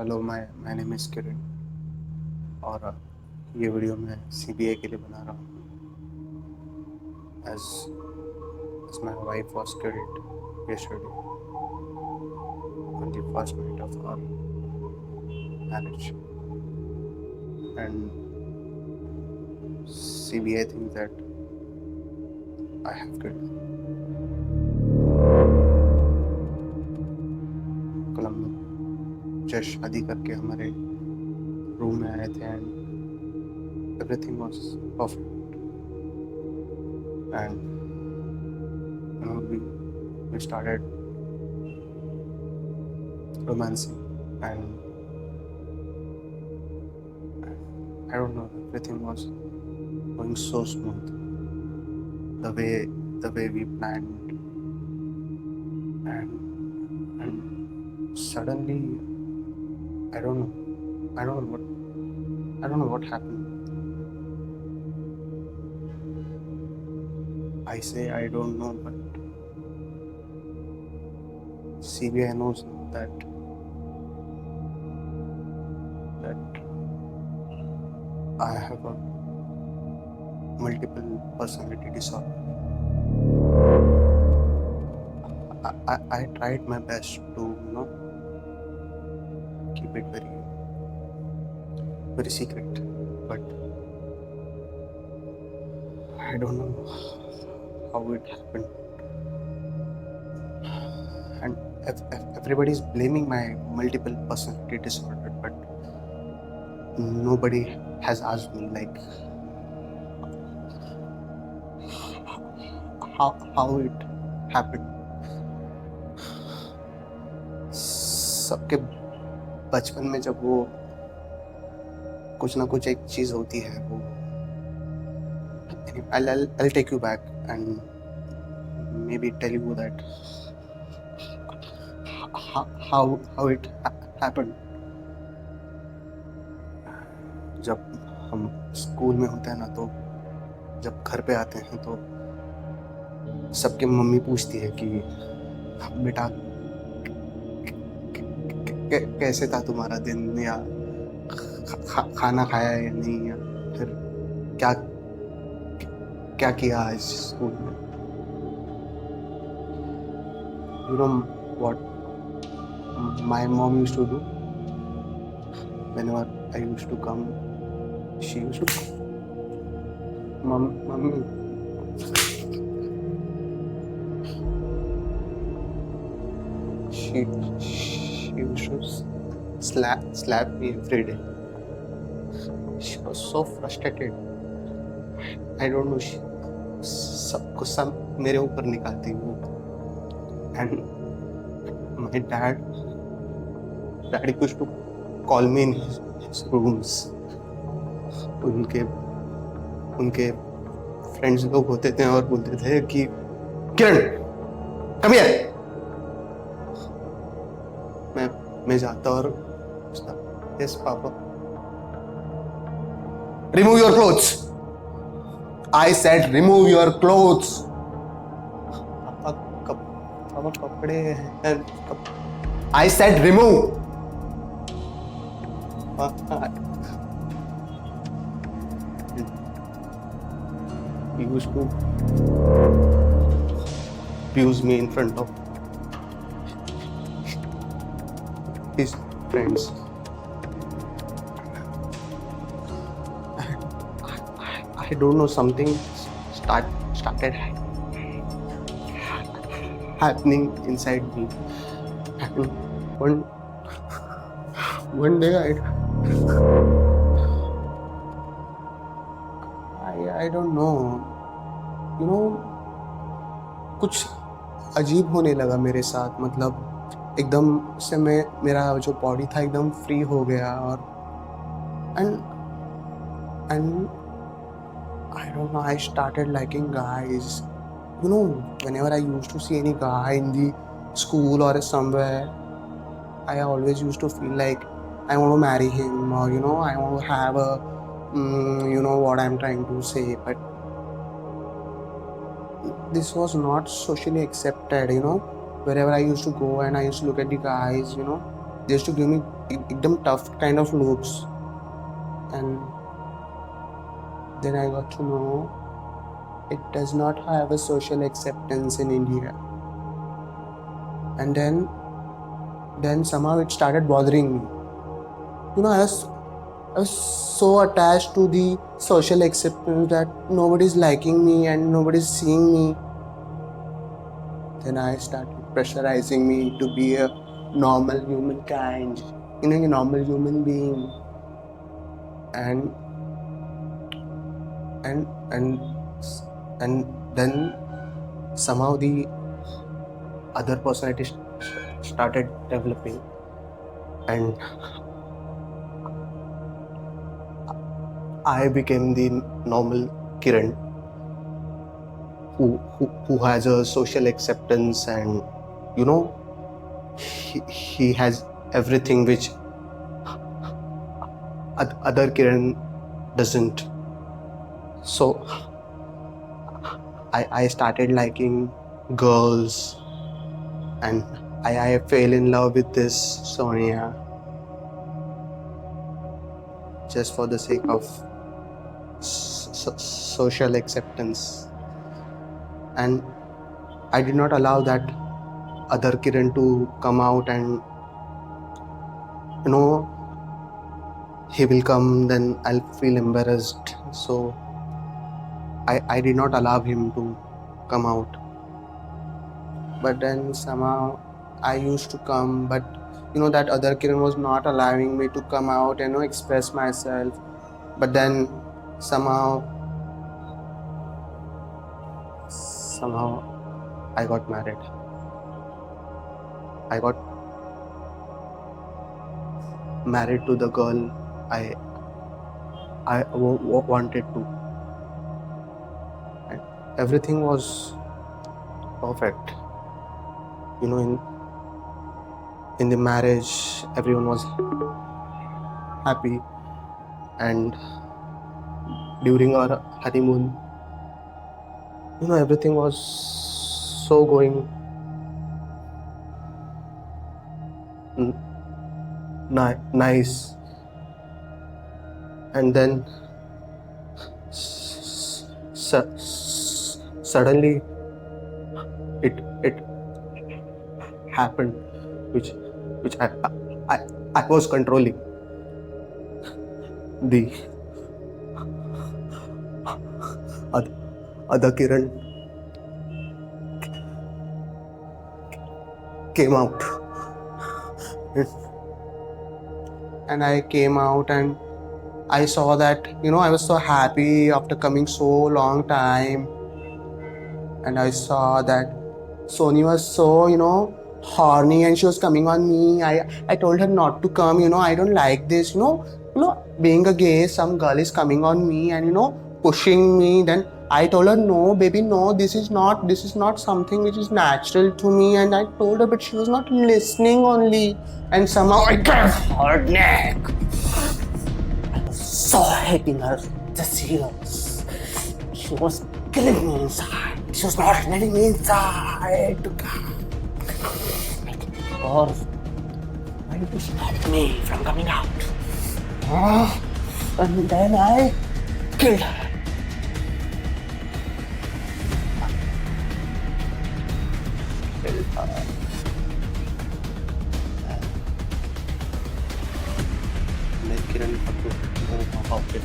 Hello my name is किरण और ये video मैं सीबीआई के लिए बना रहा हूँ as my wife was killed yesterday on the first night of our marriage, and CBI thinks that I have killed her. कल हम लोग जस्ट शादी करके हमारे रूम में आए थे and everything was perfect and we started romancing, and I don't know, everything was going so smooth, the way we planned, and suddenly I don't know what happened. I say I don't know, but CBI knows that I have a multiple personality disorder. I tried my best to keep it very secret, but I don't know how it happened, and everybody is blaming my multiple personality disorder, but nobody has asked me like how it happened. सबके बचपन में जब वो कुछ ना कुछ एक चीज होती है वो I'll take you back and maybe tell you that how it happened. जब हम स्कूल में होते हैं ना, तो जब घर पे आते हैं तो सबके मम्मी पूछती है कि बेटा कैसे था तुम्हारा दिन, या खाना खाया या नहीं, या फिर क्या क्या किया आज स्कूल में. You know what my mom used to do? Whenever I used to come, she used to, Mommy, she used to slap me every day. She was so frustrated. I don't know, सब गुस्सा मेरे ऊपर निकालती वो. And my dad used to call me in his rooms. उनके friends लोग होते थे और बोलते थे कि किरण कम हियर. मैं जाता और yes papa. Remove your clothes. I said remove your clothes. पापा कपड़े हैं. I said remove. He used to abuse me in front of his friends. I don't know, something started happening inside me, and one day I don't know, कुछ अजीब होने लगा मेरे साथ. मतलब एकदम से मेरा जो बॉडी था एकदम फ्री हो गया, और and I don't know, I started liking guys. Whenever I used to see any guy in the school or somewhere, I always used to feel like I want to marry him, or I want to have a what I'm trying to say. But this was not socially accepted. Wherever I used to go and I used to look at the guys, they used to give me एकदम tough kind of looks, and then I got to know it does not have a social acceptance in India. And then somehow it started bothering me. You know, I was so attached to the social acceptance that nobody's liking me and nobody's seeing me. Then I started pressurizing me to be a normal humankind, a normal human being. And then somehow the other personality started developing, and I became the normal Kiran who has a social acceptance, and he has everything which other Kiran doesn't. So I started liking girls, and I fell in love with this Sonia just for the sake of social acceptance. And I did not allow that other Kiran to come out, and he will come, then I'll feel embarrassed. So I did not allow him to come out. But then somehow I used to come, but that other Kiran was not allowing me to come out and express myself. But then somehow I got married. I got married to the girl I wanted to. And everything was perfect. In the marriage, everyone was happy, and during our honeymoon, everything was so going nice. And then suddenly it happened, which I was controlling. The other Kiran came out, and I came out, and I saw that I was so happy after coming so long time, and I saw that Sony was so horny, and she was coming on me. I told her not to come. I don't like this. Being a gay, some girl is coming on me and pushing me. Then I told her, no, baby, no, this is not something which is natural to me. And I told her, but she was not listening only. And somehow I got her neck. I was so hating her. Just she was killing me inside. She was not letting me inside to come. Or why did you stop me from coming out? And then I killed her. And Kiran got to know about it.